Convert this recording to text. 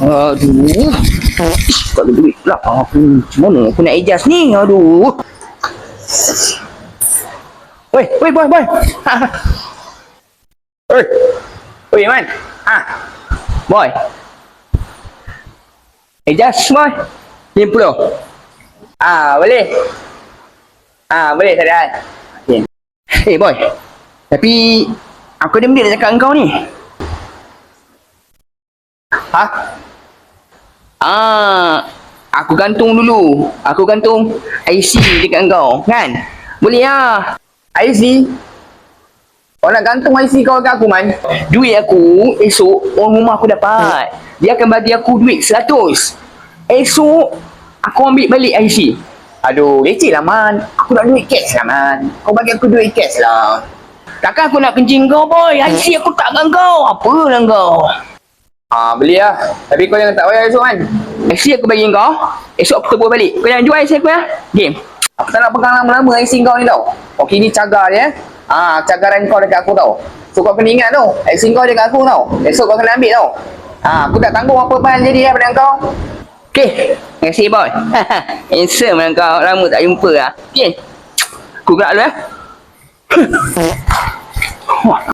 Aduh. Tak ada duit pula. Macam mana aku nak adjust ni? Aduh. Oi, boy. Oi. Oi, man. Boy. Adjust, boy. 50. Boleh. Boleh, tak ada hal. Okay. Boy. Tapi, aku ada benda nak cakap dengan kau ni. Aku gantung dulu. Aku gantung IC dekat kau, kan? Boleh lah. IC. Kau nak gantung IC kau dekat aku, man. Duit aku, esok, orang rumah aku dapat. Dia akan bagi aku duit 100. Esok, aku ambil balik IC. Aduh, leceh lah, man. Aku nak duit cash lah, man. Kau bagi aku duit cash lah. Takkan aku nak kencing kau, boy. IC aku tak dengan kau. Apa lah kau? Beli lah. Tapi kau jangan tak payah esok, kan? IC aku bagi kau. Esok aku tebus balik. Kau jangan jual IC aku, ya? Game. Aku tak nak pegang lama-lama IC kau ni tau. Okey, ni cagar dia. Cagaran kau dekat aku tau. So kau kena ingat tau. IC kau dekat aku tau. Esok kau kena ambil tau. Aku tak tanggung apa pun jadi lah pada kau. Okay. Terima kasih, boy. Handsome lah kau. Lama tak jumpa lah. Okay. Aku gerak dulu, ya.